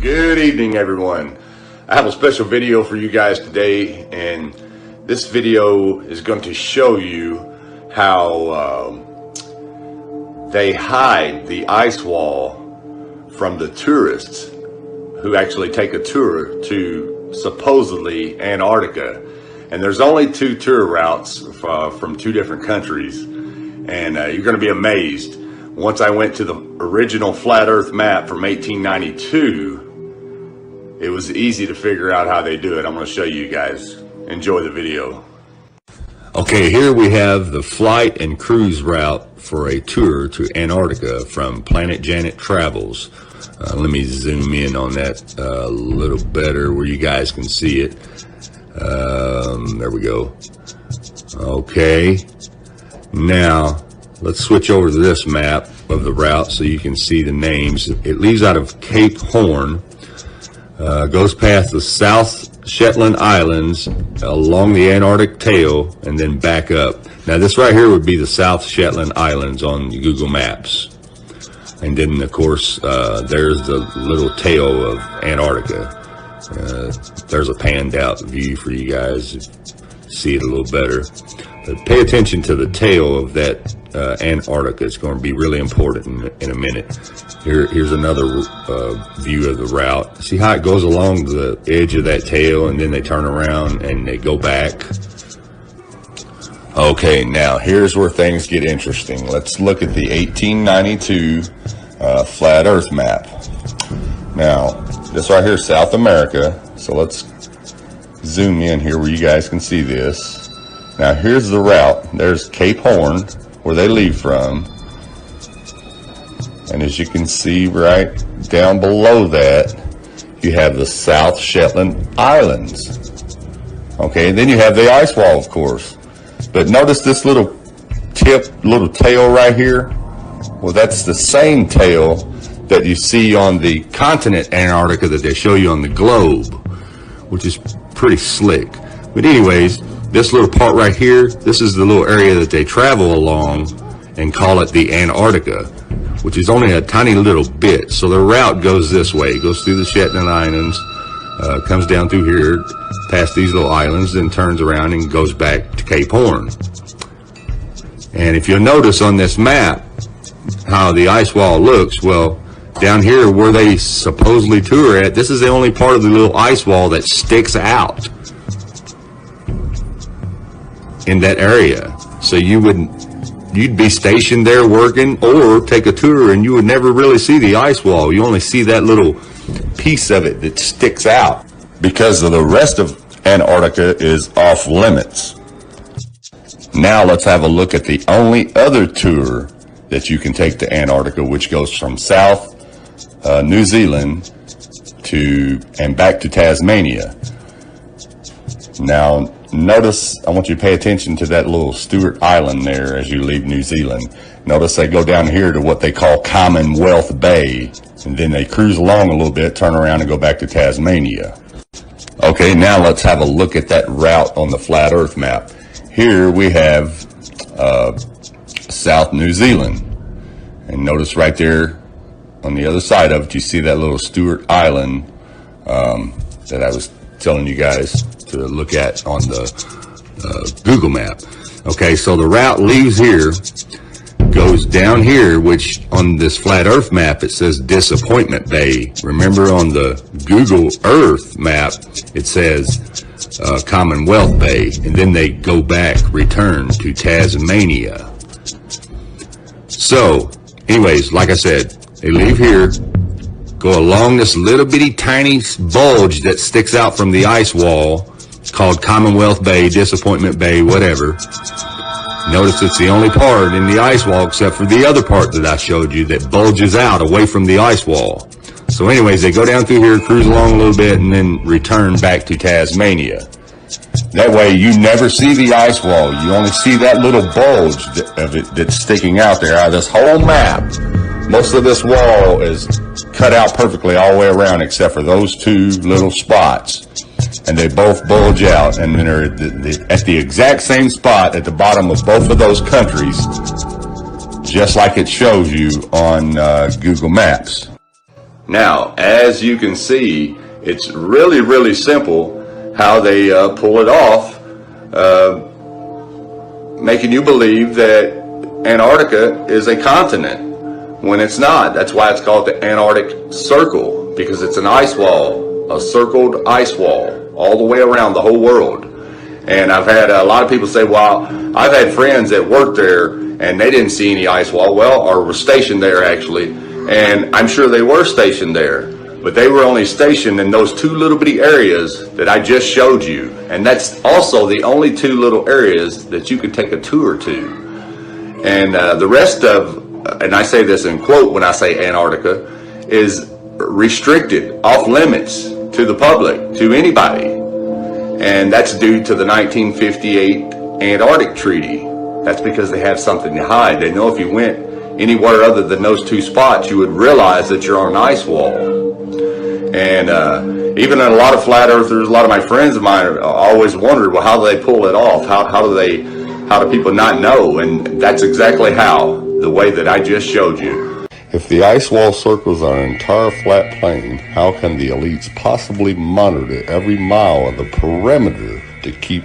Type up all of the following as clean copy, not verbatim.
Good evening, everyone. I have a special video for you guys today, and this video is going to show you how they hide the ice wall from the tourists who actually take a tour to supposedly Antarctica. And there's only two tour routes from two different countries, and you're going to be amazed. Once I went to the original flat earth map from 1892, it was easy to figure out how they do it. I'm going to show you guys. Enjoy the video. Okay, here we have the flight and cruise route for a tour to Antarctica from Planet Janet Travels. Let me zoom in on that a little better where you guys can see it. There we go. Okay, now let's switch over to this map of the route so you can see the names. It leaves out of Cape Horn, goes past the South Shetland Islands, along the Antarctic tail, and then back up. Now this right here would be the South Shetland Islands on Google Maps. And then of course, there's the little tail of Antarctica. There's a panned out view for you guys to see it a little better. But pay attention to the tail of that Antarctica. It's going to be really important in a minute. Here's another view of the route. See how it goes along the edge of that tail, and then they turn around and they go back. Okay, now here's where things get interesting. Let's look at the 1892 flat earth map. Now this right here is South America, so let's zoom in here where you guys can see this. Now here's the route. There's Cape Horn, where they leave from, and as you can see right down below that, you have the South Shetland Islands. Okay, and then you have the ice wall, of course. But notice this little tail right here. Well, that's the same tail that you see on the continent Antarctica that they show you on the globe, which is pretty slick. But anyways, this little part right here, this is the little area that they travel along and call it the Antarctica, which is only a tiny little bit. So the route goes this way. It goes through the Shetland Islands, comes down through here, past these little islands, then turns around and goes back to Cape Horn. And if you'll notice on this map how the ice wall looks, well, down here where they supposedly tour at, this is the only part of the little ice wall that sticks out in that area. So you'd be stationed there working or take a tour and you would never really see the ice wall. You only see that little piece of it that sticks out, because of the rest of Antarctica is off limits. Now let's have a look at the only other tour that you can take to Antarctica, which goes from South New Zealand and back to Tasmania. Now notice, I want you to pay attention to that little Stewart Island there as you leave New Zealand. Notice they go down here to what they call Commonwealth Bay, and then they cruise along a little bit, turn around and go back to Tasmania. Okay, now let's have a look at that route on the flat earth map. Here we have South New Zealand, and notice right there on the other side of it, you see that little Stewart Island that I was telling you guys to look at on the Google map. Okay, so the route leaves here, goes down here, which on this flat earth map it says Disappointment Bay. Remember on the Google Earth map it says Commonwealth Bay, and then they go back, return to Tasmania. So anyways, like I said, they leave here, go along this little bitty tiny bulge that sticks out from the ice wall called Commonwealth Bay, Disappointment Bay, whatever. Notice it's the only part in the ice wall except for the other part that I showed you that bulges out away from the ice wall. So anyways, they go down through here, cruise along a little bit, and then return back to Tasmania. That way you never see the ice wall. You only see that little bulge of it that's sticking out there. Out of this whole map, most of this wall is cut out perfectly all the way around except for those two little spots. And they both bulge out, and then they're at the exact same spot at the bottom of both of those countries, just like it shows you on Google Maps. Now, as you can see, it's really, really simple how they pull it off, making you believe that Antarctica is a continent when it's not. That's why it's called the Antarctic Circle, because it's an ice wall, a circled ice wall all the way around the whole world. And I've had a lot of people say, well, I've had friends that worked there and they didn't see any ice wall, well, or were stationed there actually, and I'm sure they were stationed there, but they were only stationed in those two little bitty areas that I just showed you. And that's also the only two little areas that you could take a tour to. And the rest of, and I say this in quote when I say Antarctica, is restricted, off limits to the public, to anybody. And that's due to the 1958 Antarctic Treaty. That's because they have something to hide. They know if you went anywhere other than those two spots, you would realize that you're on an ice wall. And even a lot of flat earthers, a lot of my friends of mine always wondered, well, how do they pull it off? How do people not know? And that's exactly how, the way that I just showed you. If the ice wall circles our entire flat plain, how can the elites possibly monitor every mile of the perimeter to keep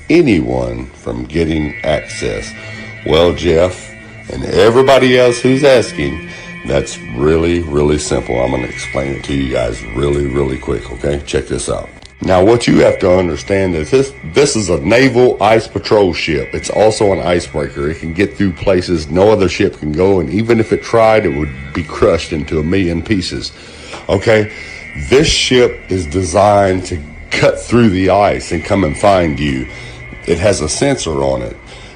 anyone from getting access? Well, Jeff, and everybody else who's asking, that's really, really simple. I'm going to explain it to you guys really, really quick, okay? Check this out. Now, what you have to understand is this is a naval ice patrol ship. It's also an icebreaker. It can get through places no other ship can go, and even if it tried, it would be crushed into a million pieces. Okay? This ship is designed to cut through the ice and come and find you. It has a sensor on it.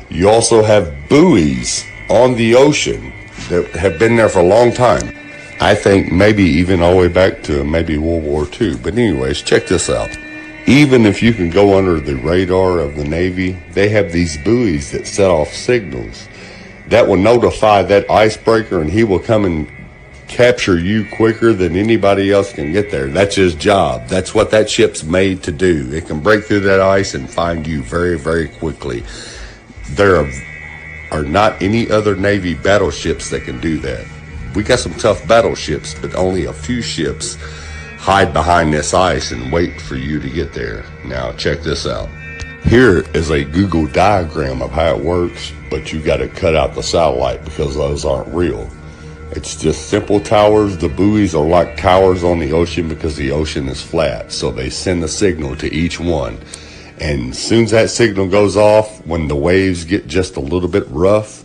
You also have buoys on the ocean that have been there for a long time. I think maybe even all the way back to maybe World War II. But anyways, check this out. Even if you can go under the radar of the Navy, they have these buoys that set off signals that will notify that icebreaker, and he will come and capture you quicker than anybody else can get there. That's his job. That's what that ship's made to do. It can break through that ice and find you very, very quickly. There are not any other Navy battleships that can do that. We got some tough battleships, but only a few ships hide behind this ice and wait for you to get there. Now, check this out. Here is a Google diagram of how it works, but you got to cut out the satellite because those aren't real. It's just simple towers. The buoys are like towers on the ocean because the ocean is flat, so they send a signal to each one. And as soon as that signal goes off, when the waves get just a little bit rough,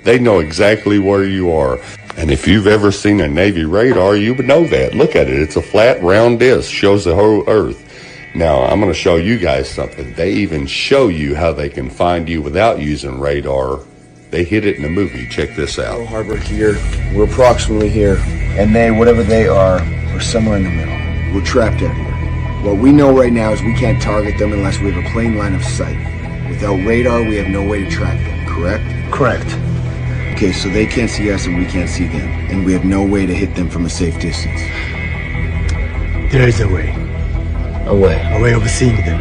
they know exactly where you are. And if you've ever seen a Navy radar, you would know that. Look at it. It's a flat, round disc. Shows the whole Earth. Now, I'm going to show you guys something. They even show you how they can find you without using radar. They hit it in the movie. Check this out. Pearl Harbor here. We're approximately here. And they, whatever they are somewhere in the middle. We're trapped everywhere. What we know right now is we can't target them unless we have a plain line of sight. Without radar, we have no way to track them, correct? Correct. Okay, so they can't see us and we can't see them. And we have no way to hit them from a safe distance. There is a way. A way? A way of seeing them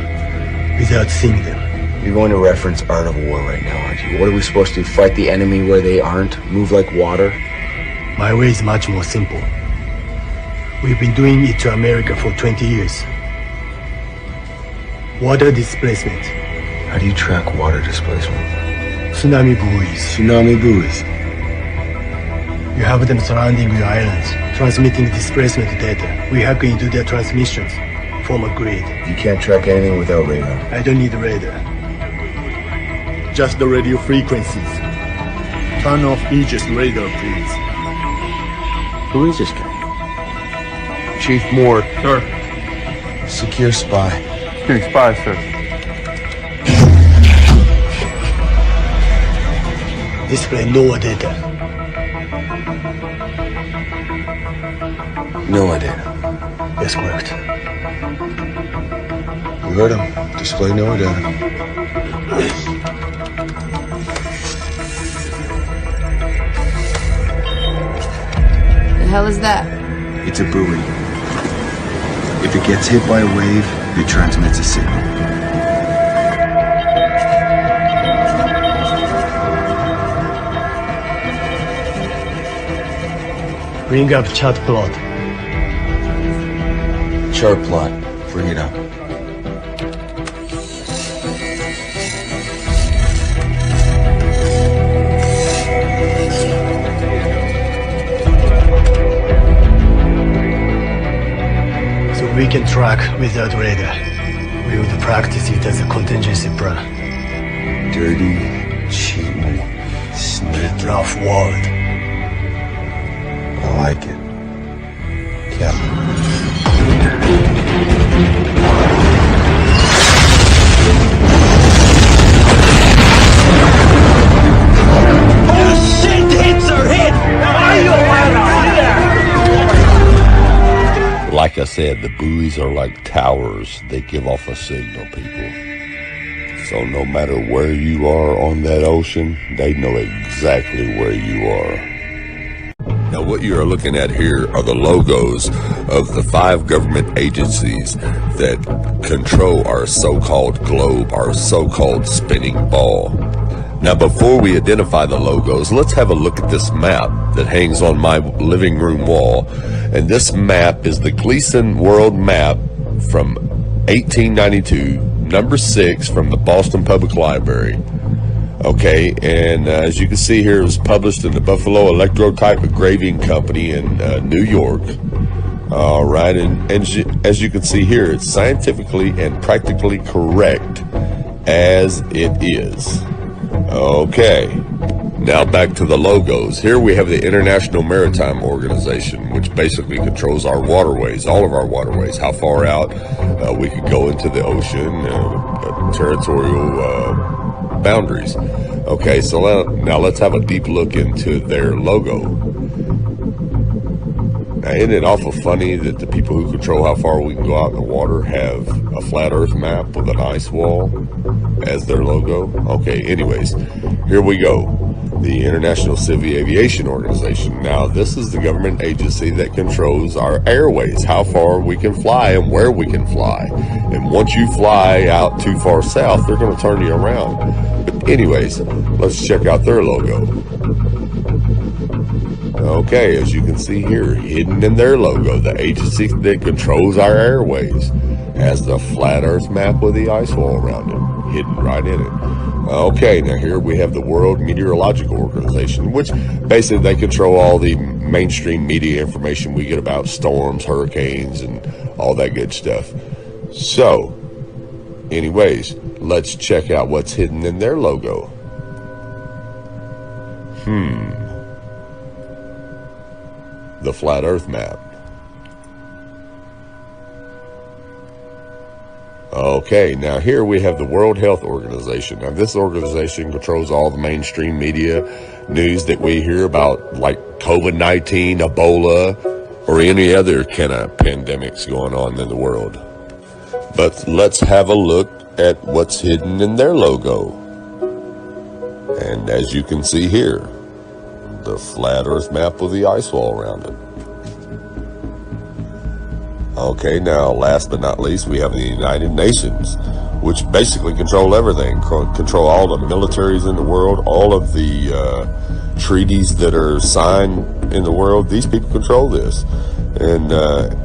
without seeing them. You're going to reference Art of War right now, aren't you? What are we supposed to do? Fight the enemy where they aren't? Move like water? My way is much more simple. We've been doing it to America for 20 years. Water displacement. How do you track water displacement? Tsunami buoys. Tsunami buoys. You have them surrounding your islands, transmitting displacement data. We hack into their transmissions, form a grid. You can't track anything without radar. I don't need radar. Just the radio frequencies. Turn off Aegis radar, please. Who is this guy? Chief Moore. Sir. Secure spy. Security spy, sir. Display NOAA data. NOAA data. Yes, correct. You heard him. Display NOAA data. The hell is that? It's a buoy. If it gets hit by a wave, it transmits a signal. Bring up chat plot. chart plot. Bring it up. So we can track without radar. We would practice it as a contingency plan. Dirty, cheating, sneaky. Rough world. I like it. Captain. Like I said, the buoys are like towers. They give off a signal, people. So no matter where you are on that ocean, they know exactly where you are. Now what you are looking at here are the logos of the 5 government agencies that control our so-called globe, our so-called spinning ball. Now before we identify the logos, let's have a look at this map that hangs on my living room wall. And this map is the Gleason World Map from 1892, number 6 from the Boston Public Library. Okay, and as you can see here, it was published in the Buffalo Electrotype Engraving Company in New York. All right, and as you can see here, it's scientifically and practically correct as it is. Okay, now back to the logos. Here we have the International Maritime Organization, which basically controls our waterways, all of our waterways, how far out we could go into the ocean, territorial boundaries. Okay, so now let's have a deep look into their logo. Now, isn't it awful funny that the people who control how far we can go out in the water have a flat earth map with an ice wall as their logo? Okay, anyways, here we go. The International Civil Aviation Organization. Now, this is the government agency that controls our airways, how far we can fly and where we can fly. And once you fly out too far south, they're going to turn you around. But anyways, let's check out their logo. Okay, as you can see here, hidden in their logo, the agency that controls our airways has the flat earth map with the ice wall around it, hidden right in it. Okay, now here we have the World Meteorological Organization, which basically they control all the mainstream media information we get about storms, hurricanes, and all that good stuff. So, anyways, let's check out what's hidden in their logo. The flat earth map. Okay, now here we have the World Health Organization. Now this organization controls all the mainstream media news that we hear about, like COVID-19, Ebola, or any other kind of pandemics going on in the world. But let's have a look at what's hidden in their logo. And as you can see here, the flat earth map with the ice wall around it. Okay, now last but not least, we have the United Nations, which basically control everything, control all the militaries in the world, all of the treaties that are signed in the world. These people control this. And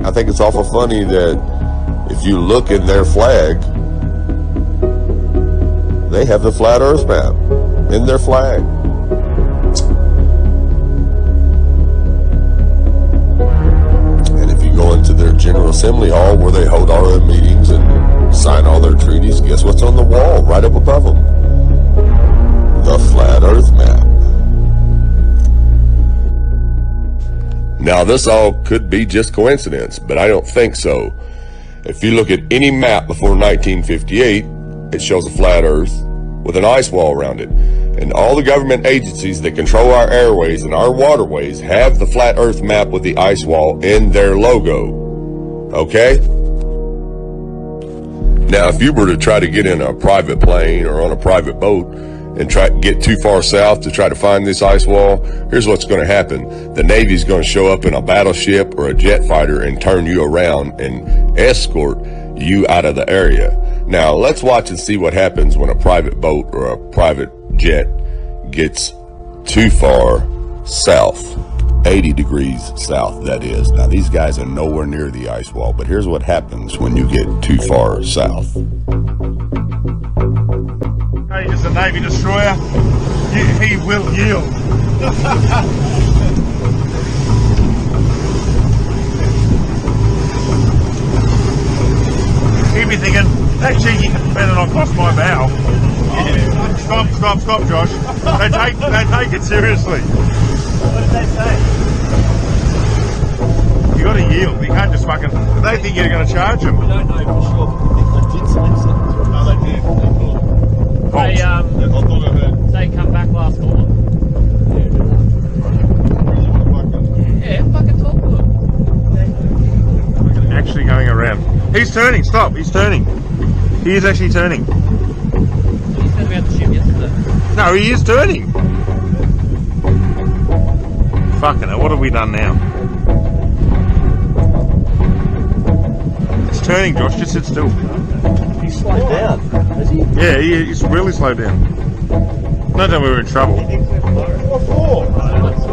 I think it's awful funny that if you look in their flag, they have the flat earth map in their flag. Into their General Assembly Hall where they hold all their meetings and sign all their treaties, guess what's on the wall right up above them? The flat earth map. Now this all could be just coincidence, but I don't think so. If you look at any map before 1958, it shows a flat earth with an ice wall around it. And all the government agencies that control our airways and our waterways have the flat earth map with the ice wall in their logo. Okay? Now, if you were to try to get in a private plane or on a private boat and try to get too far south to try to find this ice wall, here's what's going to happen. The Navy's going to show up in a battleship or a jet fighter and turn you around and escort you out of the area. Now, let's watch and see what happens when a private boat or a private jet gets too far south. 80 degrees south, that is. Now, these guys are nowhere near the ice wall, but here's what happens when you get too far south. Hey, is a Navy destroyer. He will yield. He'd be thinking, that cheeky better not cross my bow. Yeah. Stop, Josh. They take it seriously. What did they say? You got to yield. You can't just fucking. They think you're going to charge them. We don't know for sure. I think they did select it. No, they did. They come back last quarter. Yeah, fucking talk to them. Actually going around. He's turning. Stop. He's turning. He is actually turning. He said we had the ship yesterday. No, he is turning. Fucking hell, what have we done now? It's turning, Josh, just sit still. He's slowed down, has he? Yeah, he's really slowed down. No doubt we were in trouble. What for?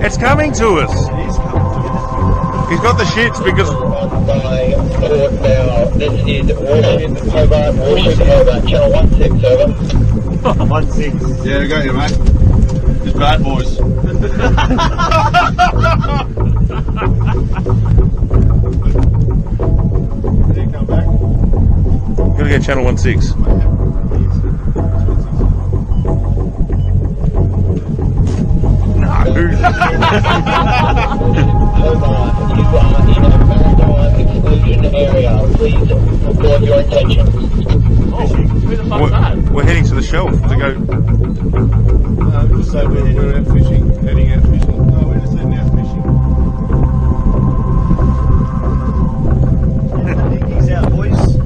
It's coming to us. He's got the shits because... By Port now. This is Warship Hobart, Channel 16, over. 16. Yeah, I got you, mate. Just bad boys. Did he come back? Gotta get Channel 16. Hobart, you are in a maritime exclusion area. Please report your intention. Oh, who the fuck's that? We're heading to the shelf to go. Just say we're out fishing, heading out fishing. No, we're just heading out fishing. He's out, boys.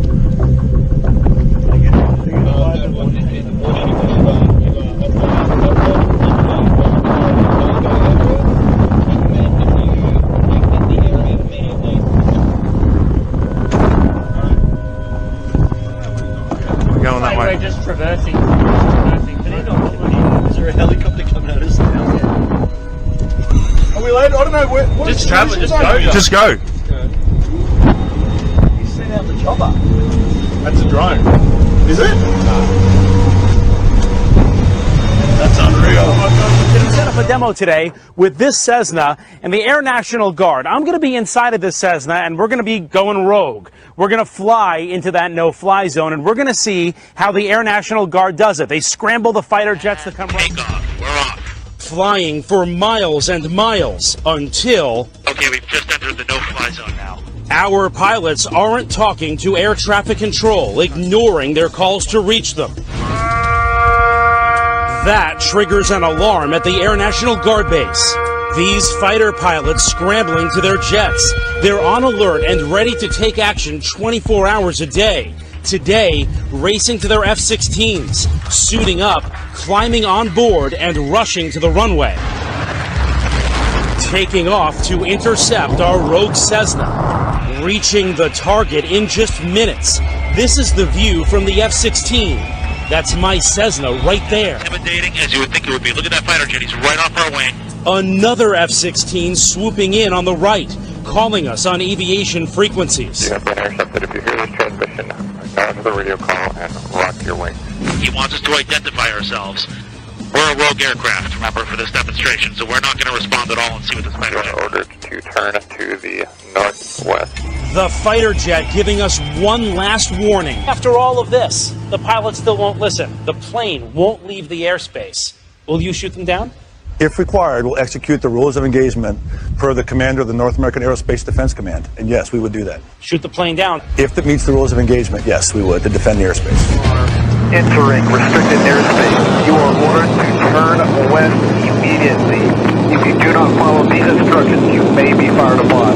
Going that way. We're just traversing. But he's not following. Is there a helicopter coming at us now? Are we late? I don't know. What Just travel, just go. Just go. He's sent out the chopper. That's a drone. Is it? That's unreal. We set up a demo today with this Cessna and the Air National Guard. I'm going to be inside of this Cessna and we're going to be going rogue. We're going to fly into that no-fly zone and we're going to see how the Air National Guard does it. They scramble the fighter jets to come right. Take off. We're off. Flying for miles and miles until Okay, we've just entered the no-fly zone now. our pilots aren't talking to air traffic control, ignoring their calls to reach them. That triggers an alarm at the Air National Guard base. These fighter pilots scrambling to their jets. They're on alert and ready to take action 24 hours a day. Today, racing to their F-16s, suiting up, climbing on board, and rushing to the runway. Taking off to intercept our rogue Cessna. Reaching the target in just minutes. This is the view from the F-16. That's my Cessna right there. Intimidating as you would think it would be. Look at that fighter jet. He's right off our wing. Another F-16 swooping in on the right, calling us on aviation frequencies. You have been intercepted. If you hear this transmission, ignore the radio call and rock your wings. He wants us to identify ourselves. We're a rogue aircraft, remember, for this demonstration, so we're not going to respond at all and see what this You fighter are jet. ordered to turn to the northwest. The fighter jet giving us one last warning. After all of this, the pilots still won't listen. The plane won't leave the airspace. Will you shoot them down? If required, we'll execute the rules of engagement per the commander of the North American Aerospace Defense Command. And yes, we would do that. Shoot the plane down. If it meets the rules of engagement, yes, we would, to defend the airspace. Entering restricted airspace. You are ordered to turn west immediately. If you do not follow these instructions, you may be fired upon.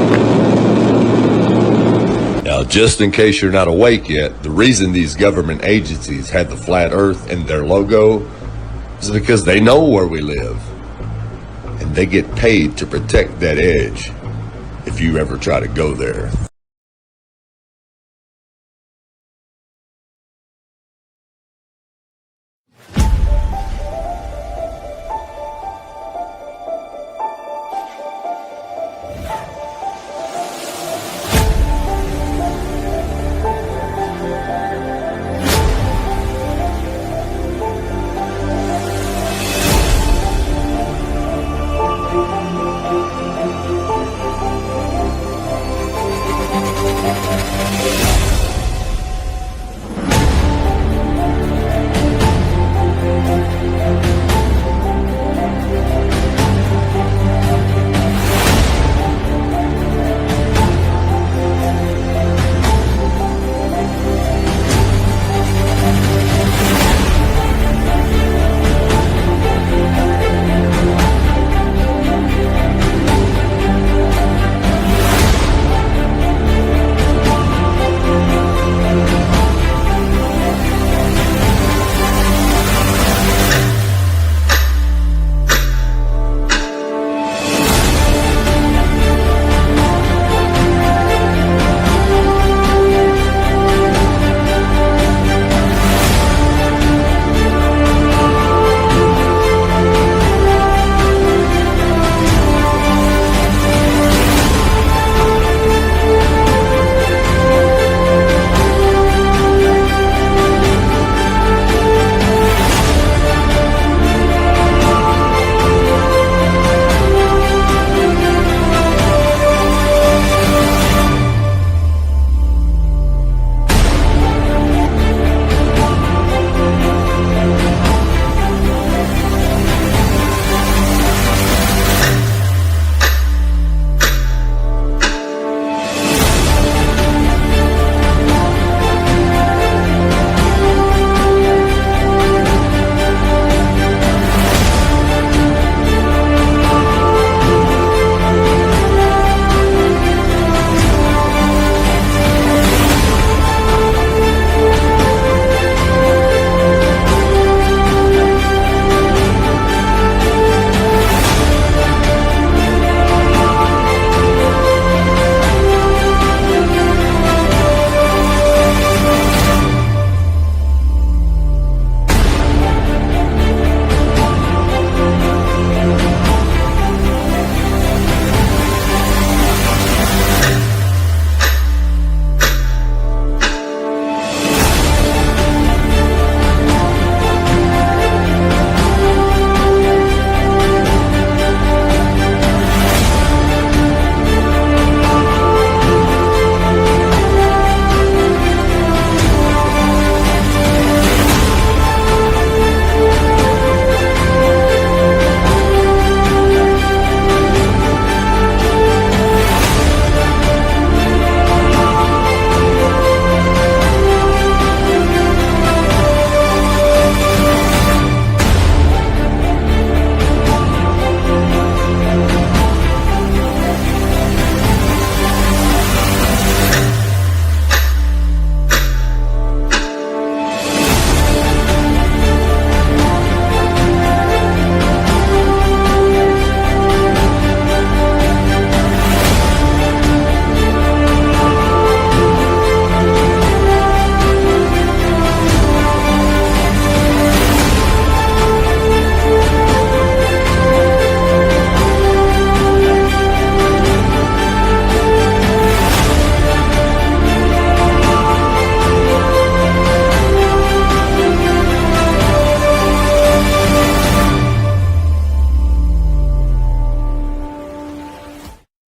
Now, just in case you're not awake yet, the reason these government agencies had the flat earth in their logo is because they know where we live. And they get paid to protect that edge if you ever try to go there.